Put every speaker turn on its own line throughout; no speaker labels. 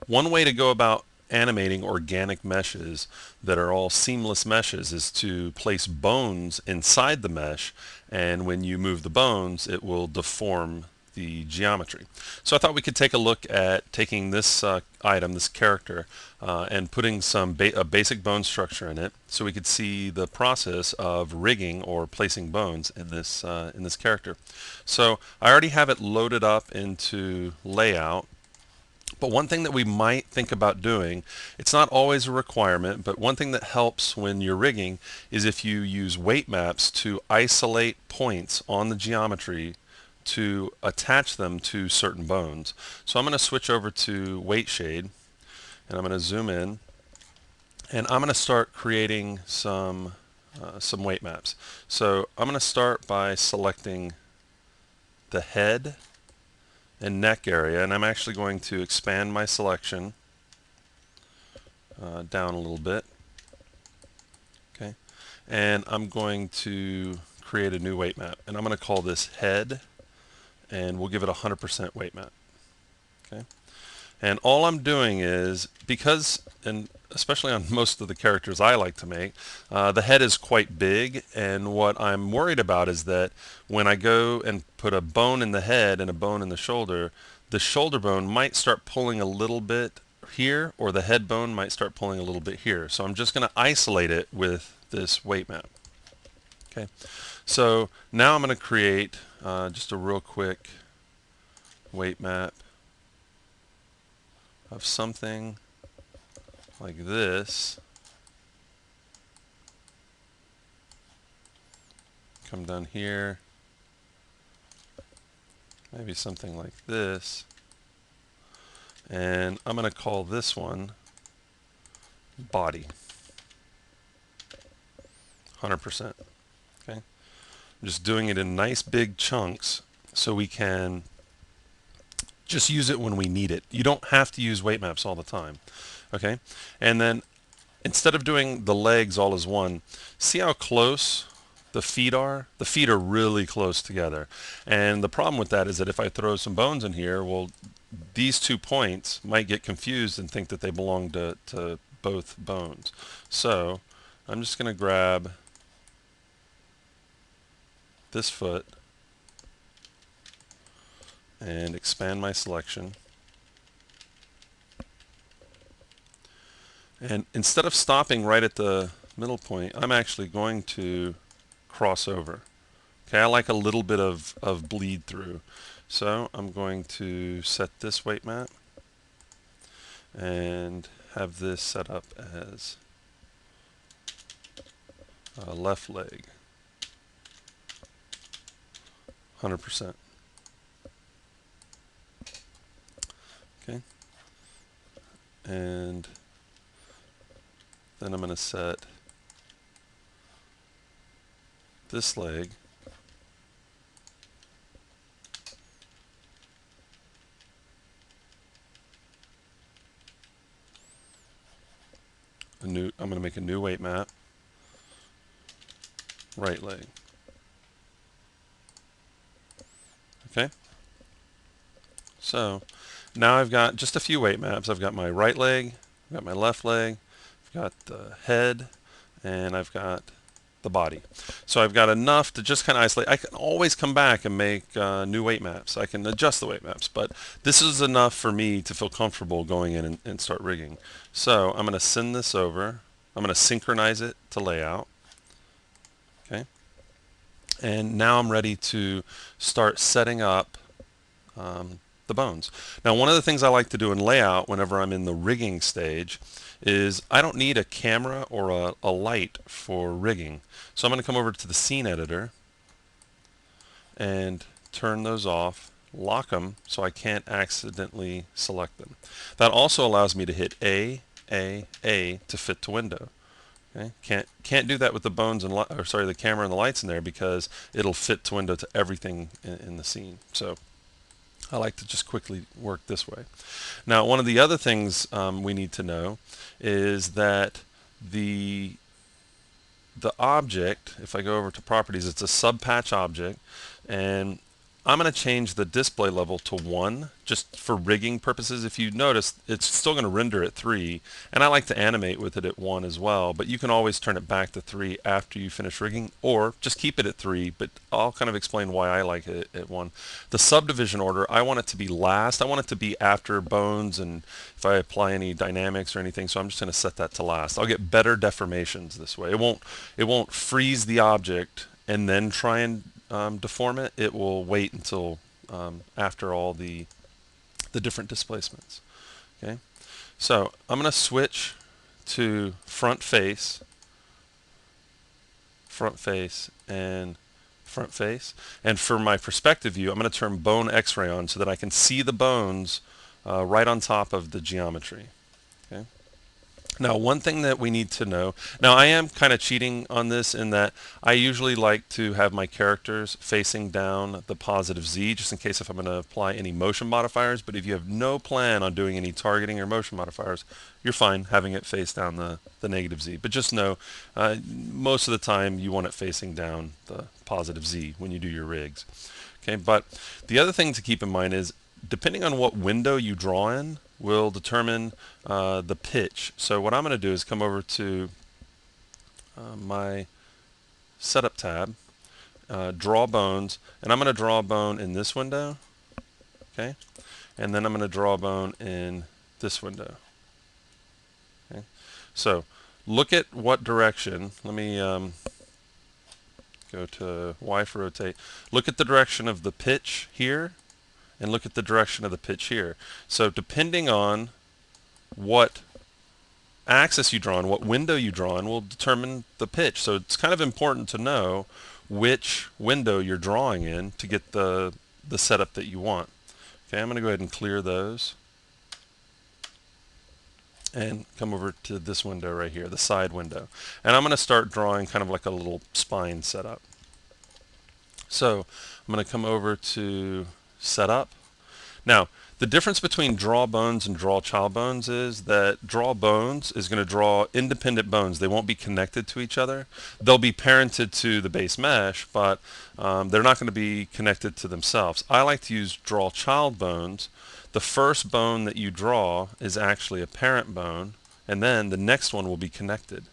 One way to go about animating organic meshes that are all seamless meshes is to place bones inside the mesh, and when you move the bones it will deform the geometry. So I thought we could take a look at taking this item, this character, and putting a basic bone structure in it, so we could see the process of rigging or placing bones in this character. So I already have it loaded up into layout. But one thing that we might think about doing, it's not always a requirement, but one thing that helps when you're rigging is if you use weight maps to isolate points on the geometry to attach them to certain bones. So I'm going to switch over to weight shade, and I'm going to zoom in, and I'm going to start creating some weight maps. So I'm going to start by selecting the head and neck area, and I'm actually going to expand my selection down a little bit. Okay, and I'm going to create a new weight map, and I'm going to call this head, and we'll give it a 100% weight map. Okay, and all I'm doing is, because, and especially on most of the characters I like to make, the head is quite big, and what I'm worried about is that when I go and put a bone in the head and a bone in the shoulder bone might start pulling a little bit here, or the head bone might start pulling a little bit here. So I'm just going to isolate it with this weight map. Okay, so now I'm going to create just a real quick weight map of something like this. Come down here, maybe something like this, and I'm going to call this one body, 100%. Okay, I'm just doing it in nice big chunks so we can just use it when we need it. You don't have to use weight maps all the time. Okay, and then instead of doing the legs all as one, see how close the feet are? The feet are really close together. And the problem with that is that if I throw some bones in here, well, these 2 points might get confused and think that they belong to both bones. So I'm just going to grab this foot and expand my selection. And instead of stopping right at the middle point, I'm actually going to cross over. Okay, I like a little bit of bleed through. So I'm going to set this weight map and have this set up as left leg, 100%. Okay, and then I'm going to set this leg I'm going to make a new weight map, right leg. Okay, so now I've got just a few weight maps. I've got my right leg, I've got my left leg, I've got the head, and I've got the body. So I've got enough to just kind of isolate. I can always come back and make new weight maps. I can adjust the weight maps, but this is enough for me to feel comfortable going in and start rigging. So I'm going to send this over. I'm going to synchronize it to layout. Okay, and now I'm ready to start setting up the bones. Now, one of the things I like to do in layout whenever I'm in the rigging stage is I don't need a camera or a light for rigging. So I'm going to come over to the scene editor and turn those off, lock them so I can't accidentally select them. That also allows me to hit A to fit to window. Okay? Can't do that with the bones and the camera and the lights in there, because it'll fit to window to everything in the scene. So I like to just quickly work this way. Now, one of the other things we need to know is that the object, if I go over to properties, it's a subpatch object, and I'm going to change the display level to 1 just for rigging purposes. If you notice, it's still going to render at 3, and I like to animate with it at 1 as well, but you can always turn it back to 3 after you finish rigging, or just keep it at 3, but I'll kind of explain why I like it at 1. The subdivision order, I want it to be last. I want it to be after bones and if I apply any dynamics or anything, so I'm just going to set that to last. I'll get better deformations this way. It won't freeze the object and then try and deform it. It will wait until after all the different displacements. Okay, so I'm going to switch to front face, and front face. And for my perspective view, I'm going to turn bone X-ray on so that I can see the bones right on top of the geometry. Okay. Now, one thing that we need to know, now I am kind of cheating on this in that I usually like to have my characters facing down the positive Z just in case if I'm going to apply any motion modifiers, but if you have no plan on doing any targeting or motion modifiers, you're fine having it face down the negative Z. But just know, most of the time you want it facing down the positive Z when you do your rigs. Okay, but the other thing to keep in mind is depending on what window you draw in will determine the pitch. So what I'm going to do is come over to my setup tab, draw bones, and I'm going to draw a bone in this window, okay, and then I'm going to draw a bone in this window. Okay, so look at what direction. Let me go to Y for rotate. Look at the direction of the pitch here and look at the direction of the pitch here. So depending on what axis you draw in, what window you draw in, will determine the pitch. So it's kind of important to know which window you're drawing in to get the setup that you want. Okay, I'm going to go ahead and clear those and come over to this window right here, the side window. And I'm going to start drawing kind of like a little spine setup. So I'm going to come over to setup. Now, the difference between draw bones and draw child bones is that draw bones is going to draw independent bones. They won't be connected to each other. They'll be parented to the base mesh, but they're not going to be connected to themselves. I like to use draw child bones. The first bone that you draw is actually a parent bone, and then the next one will be connected.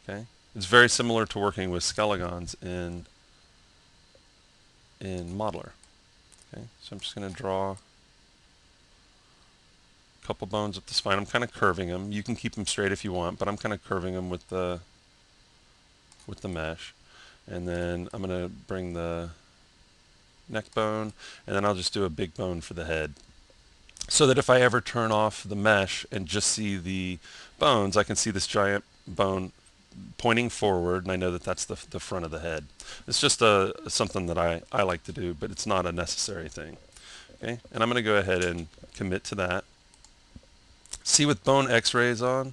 Okay? It's very similar to working with skelegons in Modeler. Okay? So I'm just going to draw couple bones up the spine. I'm kind of curving them. You can keep them straight if you want, but I'm kind of curving them with the mesh. And then I'm going to bring the neck bone, and then I'll just do a big bone for the head. So that if I ever turn off the mesh and just see the bones, I can see this giant bone pointing forward, and I know that that's the front of the head. It's just something that I like to do, but it's not a necessary thing. Okay, and I'm going to go ahead and commit to that. See with bone X-rays on,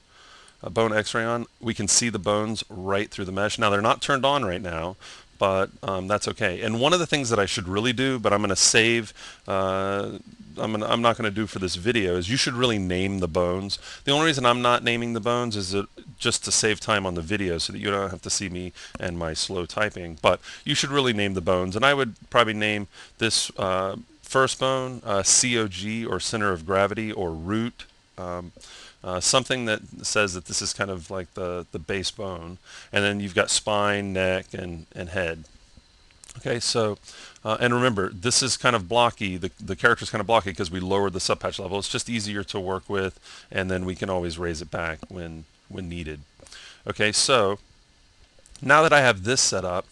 bone X-ray on, we can see the bones right through the mesh. Now they're not turned on right now, but that's okay. And one of the things that I should really do, but I'm going to save, I'm not going to do for this video, is you should really name the bones. The only reason I'm not naming the bones is just to save time on the video so that you don't have to see me and my slow typing. But you should really name the bones, and I would probably name this first bone COG, or center of gravity, or root. Something that says that this is kind of like the base bone, and then you've got spine, neck, and head. Okay, so and remember, this is kind of blocky. The character is kind of blocky because we lowered the subpatch level. It's just easier to work with, and then we can always raise it back when needed. Okay, so now that I have this set up,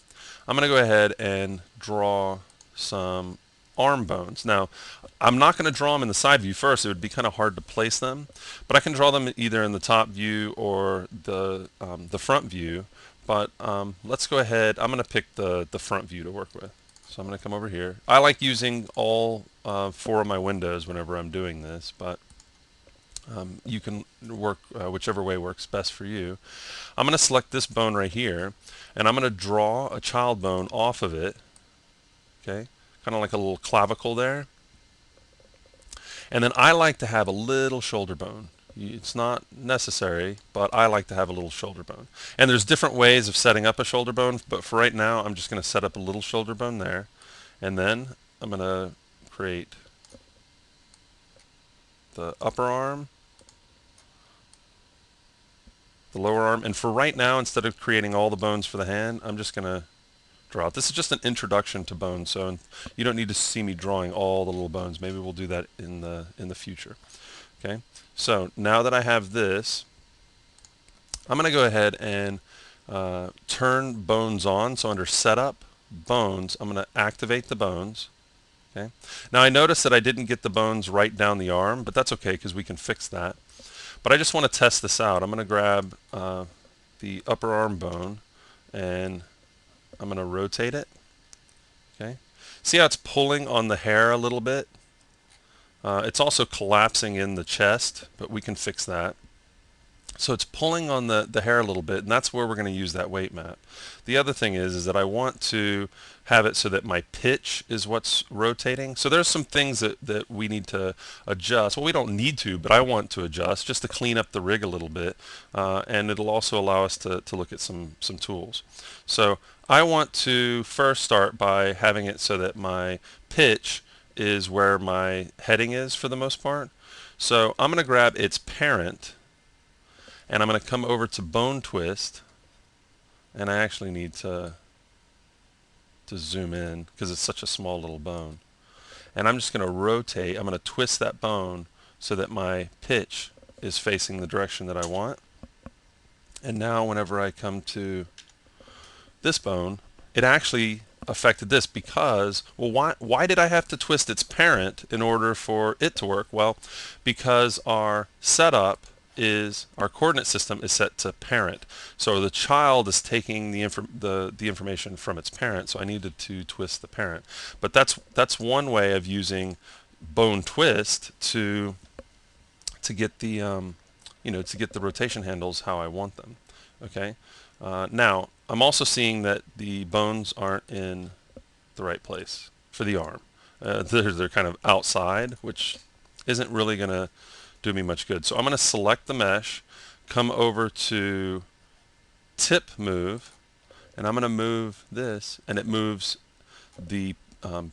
I'm going to go ahead and draw some arm bones. Now, I'm not going to draw them in the side view first. It would be kind of hard to place them, but I can draw them either in the top view or the front view. But let's go ahead. I'm going to pick the front view to work with. So I'm going to come over here. I like using all 4 of my windows whenever I'm doing this, but you can work whichever way works best for you. I'm going to select this bone right here, and I'm going to draw a child bone off of it. Okay, kind of like a little clavicle there. And then I like to have a little shoulder bone. It's not necessary, but I like to have a little shoulder bone. And there's different ways of setting up a shoulder bone, but for right now, I'm just going to set up a little shoulder bone there. And then I'm going to create the upper arm, the lower arm, and for right now, instead of creating all the bones for the hand, I'm just going to draw it. This is just an introduction to bones, so you don't need to see me drawing all the little bones. Maybe we'll do that in the future. Okay, so now that I have this, I'm going to go ahead and turn bones on. So under setup, bones, I'm going to activate the bones. Okay. Now I noticed that I didn't get the bones right down the arm, but that's okay because we can fix that. But I just want to test this out. I'm going to grab the upper arm bone and I'm going to rotate it. Okay. See how it's pulling on the hair a little bit? It's also collapsing in the chest, but we can fix that. So it's pulling on the hair a little bit, and that's where we're going to use that weight map. The other thing is that I want to have it so that my pitch is what's rotating. So there's some things that we need to adjust. Well, we don't need to, but I want to adjust just to clean up the rig a little bit, and it'll also allow us to look at some tools. So I want to first start by having it so that my pitch is where my heading is for the most part. So I'm going to grab its parent, and I'm going to come over to bone twist, and I actually need to zoom in because it's such a small little bone. And I'm just going to rotate, I'm going to twist that bone so that my pitch is facing the direction that I want. And now whenever I come to this bone, it actually affected this because, well, why did I have to twist its parent in order for it to work? Well, because our setup is, our coordinate system is set to parent. So the child is taking the information from its parent, so I needed to twist the parent. But that's one way of using bone twist to get the to get the rotation handles how I want them. Okay. Now I'm also seeing that the bones aren't in the right place for the arm. They're kind of outside, which isn't really going to do me much good. So I'm going to select the mesh, come over to tip move, and I'm going to move this, and it moves the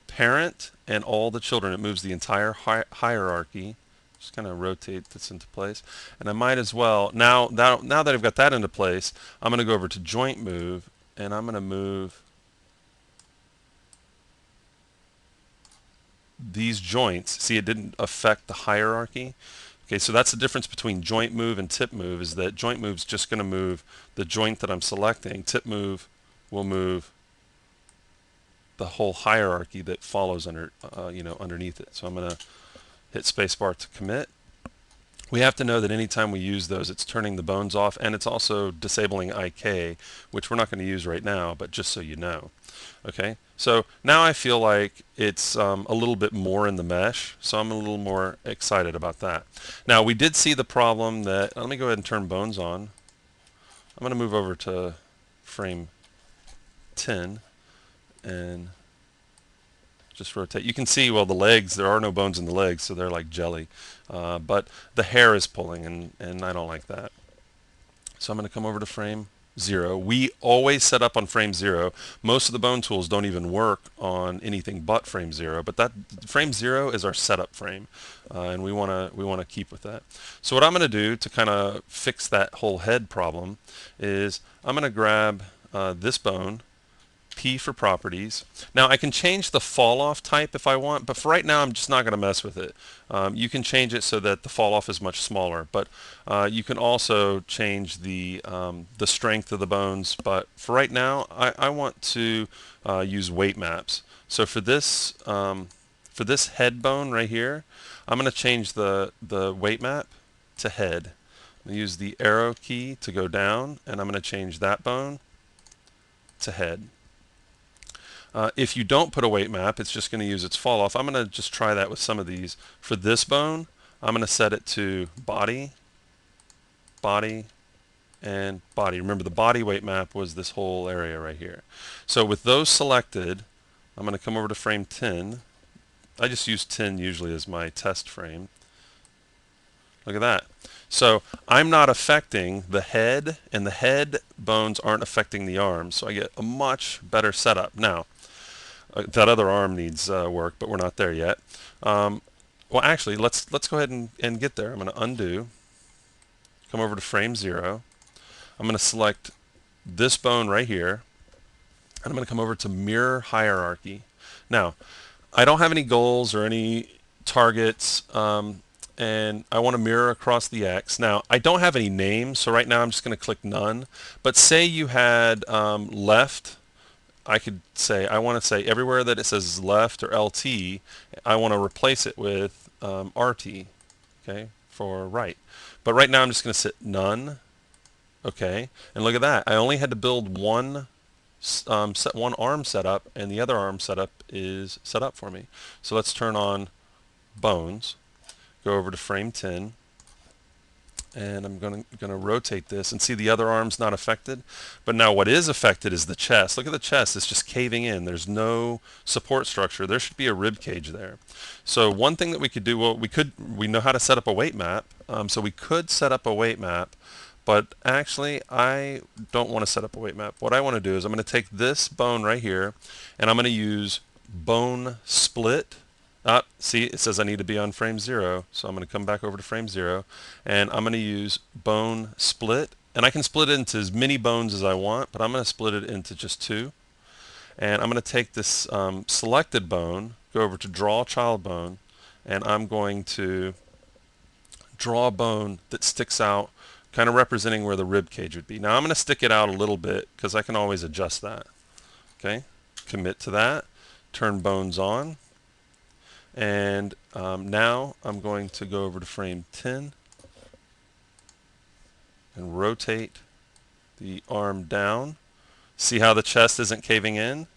parent and all the children. It moves the entire hierarchy. Just kind of rotate this into place, and I might as well now that I've got that into place, I'm going to go over to joint move, and I'm going to move these joints. See, it didn't affect the hierarchy. Okay, so that's the difference between joint move and tip move, is that joint move's just going to move the joint that I'm selecting. Tip move will move the whole hierarchy that follows underneath it. So I'm going to hit spacebar to commit. We have to know that anytime we use those, it's turning the bones off, and it's also disabling IK, which we're not going to use right now, but just so you know. Okay, so now I feel like it's a little bit more in the mesh, so I'm a little more excited about that. Now, we did see the problem that, let me go ahead and turn bones on. I'm going to move over to frame 10 and just rotate. You can see, well, the legs, there are no bones in the legs, so they're like jelly. But the hair is pulling, and I don't like that. So I'm going to come over to frame 0. We always set up on frame 0. Most of the bone tools don't even work on anything but frame 0, but that frame 0 is our setup frame, and we want to keep with that. So what I'm going to do to kind of fix that whole head problem is I'm going to grab this bone, P for properties. Now I can change the fall off type if I want, but for right now I'm just not going to mess with it. You can change it so that the fall off is much smaller, but you can also change the strength of the bones. But for right now, I want to use weight maps. So for this head bone right here, I'm going to change the weight map to head. I'm going to use the arrow key to go down, and I'm going to change that bone to head. If you don't put a weight map, it's just going to use its fall off. I'm going to just try that with some of these. For this bone, I'm going to set it to body, body, and body. Remember, the body weight map was this whole area right here. So with those selected, I'm going to come over to frame 10. I just use 10 usually as my test frame. Look at that. So I'm not affecting the head, and the head bones aren't affecting the arms, so I get a much better setup. Now, That other arm needs work, but we're not there yet. Well, actually, let's go ahead and get there. I'm going to undo, come over to frame 0. I'm going to select this bone right here, and I'm going to come over to mirror hierarchy. Now, I don't have any goals or any targets, and I want to mirror across the X. Now, I don't have any names, so right now I'm just going to click none. But say you had left, I could say, I want to say everywhere that it says left or LT, I want to replace it with RT, okay, for right. But right now I'm just going to set none, okay, and look at that. I only had to build one set one arm setup, and the other arm setup is set up for me. So let's turn on bones, go over to frame 10, and I'm gonna rotate this and see the other arm's not affected. But now what is affected is the chest. Look at the chest, it's just caving in. There's no support structure. There should be a rib cage there. So one thing that we could do, well, we know how to set up a weight map, so we could set up a weight map, but actually I don't want to set up a weight map. What I want to do is I'm going to take this bone right here, and I'm going to use bone split. See, it says I need to be on frame 0, so I'm going to come back over to frame 0, and I'm going to use bone split, and I can split it into as many bones as I want, but I'm going to split it into just 2, and I'm going to take this selected bone, go over to draw child bone, and I'm going to draw a bone that sticks out, kind of representing where the rib cage would be. Now I'm going to stick it out a little bit because I can always adjust that. Okay, commit to that, turn bones on, and now I'm going to go over to frame 10 and rotate the arm down. See how the chest isn't caving in?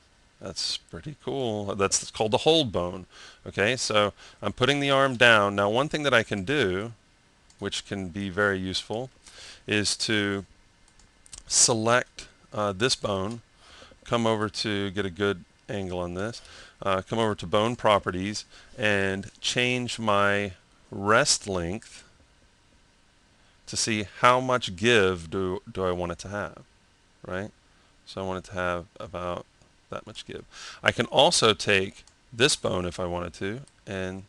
That's pretty cool. That's called the hold bone. Okay, so I'm putting the arm down. Now one thing that I can do, which can be very useful, is to select this bone, come over to get a good angle on this, come over to bone properties and change my rest length to see how much give do I want it to have, right? So I want it to have about that much give. I can also take this bone if I wanted to and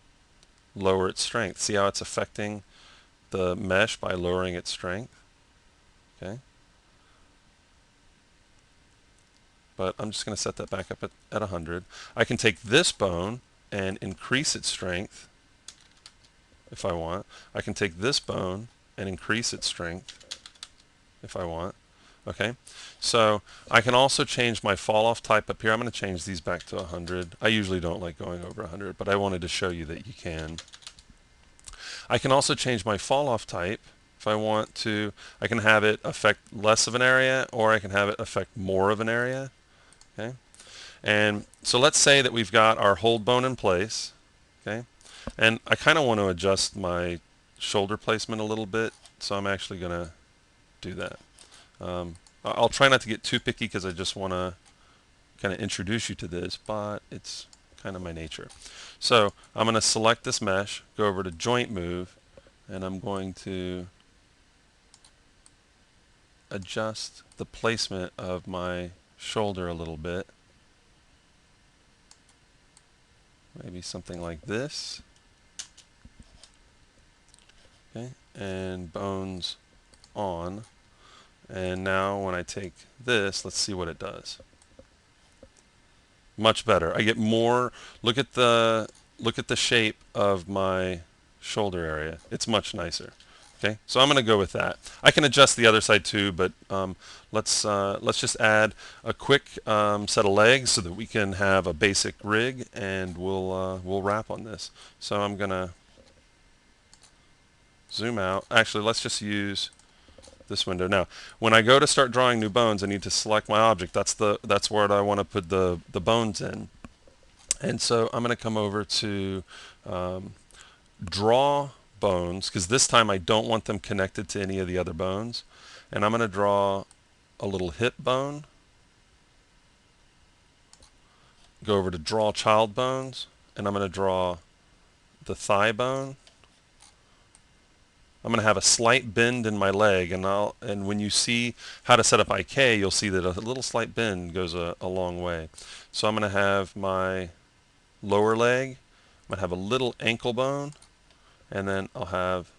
lower its strength. See how it's affecting the mesh by lowering its strength? Okay. But I'm just going to set that back up at 100. I can take this bone and increase its strength if I want. I can take this bone and increase its strength if I want. Okay, so I can also change my fall off type up here. I'm going to change these back to 100. I usually don't like going over 100, but I wanted to show you that you can. I can also change my fall off type if I want to. I can have it affect less of an area, or I can have it affect more of an area. Okay, and so let's say that we've got our hold bone in place. Okay, and I kind of want to adjust my shoulder placement a little bit, so I'm actually going to do that. I'll try not to get too picky because I just want to kind of introduce you to this, but it's kind of my nature. So I'm going to select this mesh, go over to joint move, and I'm going to adjust the placement of my shoulder a little bit. Maybe something like this. Okay, and bones on. And now when I take this, let's see what it does. Much better. I get more. Look at the shape of my shoulder area. It's much nicer. Okay, so I'm going to go with that. I can adjust the other side too, but let's just add a quick set of legs so that we can have a basic rig, and we'll wrap on this. So I'm going to zoom out. Actually, let's just use this window. Now, when I go to start drawing new bones, I need to select my object. That's where I want to put the bones in. And so I'm going to come over to draw bones, because this time I don't want them connected to any of the other bones. And I'm going to draw a little hip bone. Go over to draw child bones, and I'm going to draw the thigh bone. I'm going to have a slight bend in my leg, and when you see how to set up IK, you'll see that a little slight bend goes a long way. So I'm going to have my lower leg, I'm going to have a little ankle bone, and then I'll have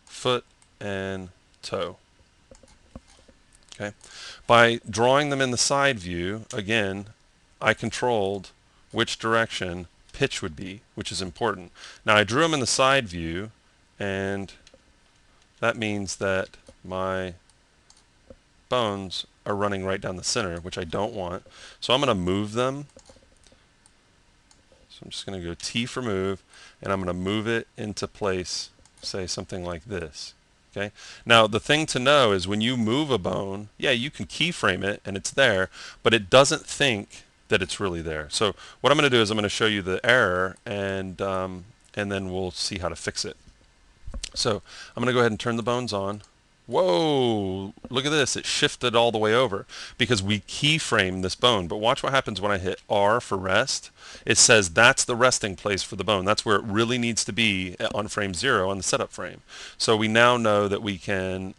foot and toe. Okay. By drawing them in the side view, again, I controlled which direction pitch would be, which is important. Now I drew them in the side view, and that means that my bones are running right down the center, which I don't want. So I'm going to move them. So I'm just going to go T for move, and I'm going to move it into place, say something like this. Okay. Now the thing to know is when you move a bone, yeah, you can keyframe it and it's there, but it doesn't think that it's really there. So what I'm going to do is I'm going to show you the error, and then we'll see how to fix it. So I'm going to go ahead and turn the bones on. Whoa, look at this. It shifted all the way over because we keyframed this bone. But watch what happens when I hit R for rest. It says that's the resting place for the bone. That's where it really needs to be on frame 0 on the setup frame. So we now know that we can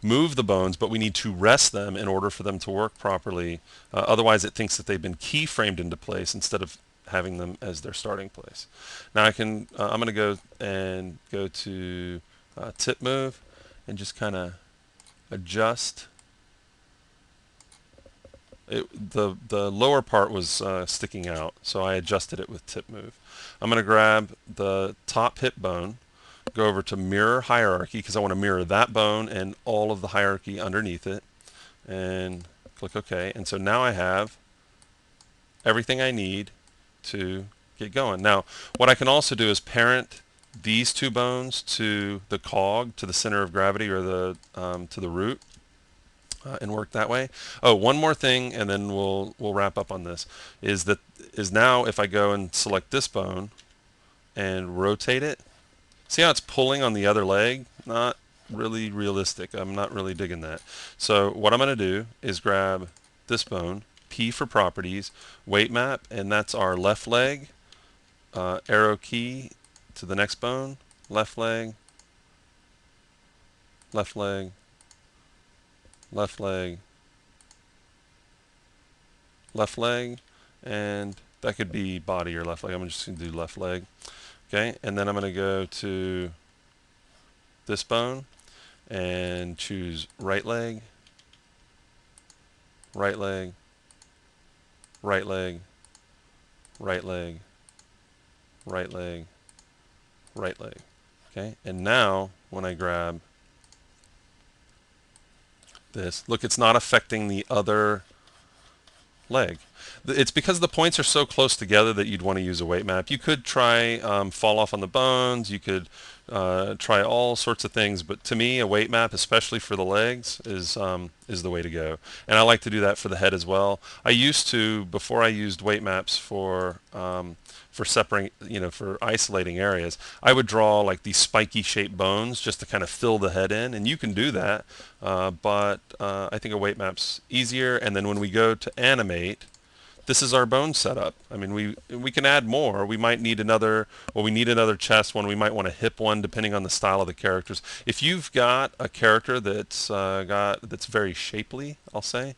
move the bones, but we need to rest them in order for them to work properly. Otherwise, it thinks that they've been keyframed into place instead of having them as their starting place. Now I'm going to go to tip move and just kind of adjust. The lower part was sticking out, so I adjusted it with tip move. I'm going to grab the top hip bone, go over to mirror hierarchy because I want to mirror that bone and all of the hierarchy underneath it, and click OK. And so now I have everything I need to get going. Now, what I can also do is parent these two bones to the cog, to the center of gravity, or to the root, and work that way. Oh, one more thing, and then we'll wrap up on this. Is now if I go and select this bone and rotate it, see how it's pulling on the other leg? Not really realistic. I'm not really digging that. So what I'm going to do is grab this bone, P for properties, weight map, and that's our left leg. Arrow key to the next bone, left leg, left leg, left leg, left leg, and that could be body or left leg. I'm just going to do left leg. Okay, and then I'm going to go to this bone and choose right leg, right leg, right leg, right leg, right leg, right leg. Okay, and now when I grab this, look, it's not affecting the other leg. It's because the points are so close together that you'd want to use a weight map. You could try fall off on the bones. You could try all sorts of things, but to me, a weight map, especially for the legs, is the way to go. And I like to do that for the head as well. I used to, before I used weight maps for separating, for isolating areas, I would draw like these spiky shaped bones just to kind of fill the head in, and you can do that, but I think a weight map's easier. And then when we go to animate, this is our bone setup. I mean, we can add more. We might need another, well, we need another chest one. We might want a hip one, depending on the style of the characters. If you've got a character that's very shapely, I'll say,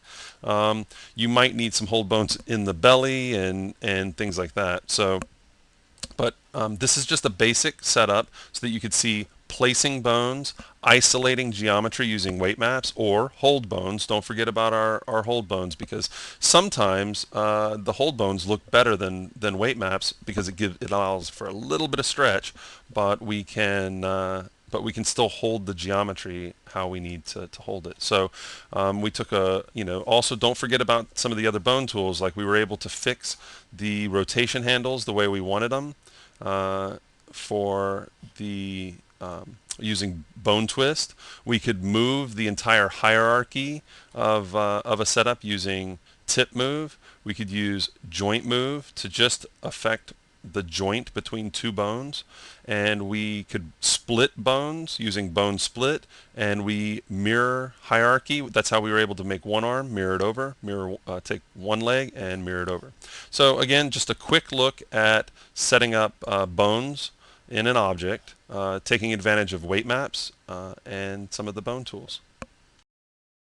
you might need some hold bones in the belly and things like that. So, but this is just a basic setup so that you could see placing bones, isolating geometry using weight maps, or hold bones. Don't forget about our hold bones, because sometimes the hold bones look better than weight maps because it allows for a little bit of stretch, but we can still hold the geometry how we need to hold it. So we took also don't forget about some of the other bone tools. Like we were able to fix the rotation handles the way we wanted them for the using bone twist. We could move the entire hierarchy of a setup using tip move. We could use joint move to just affect the joint between two bones, and we could split bones using bone split, and we mirror hierarchy. That's how we were able to make one arm, mirror it over, take one leg and mirror it over. So again, just a quick look at setting up bones in an object, taking advantage of weight maps and some of the bone tools.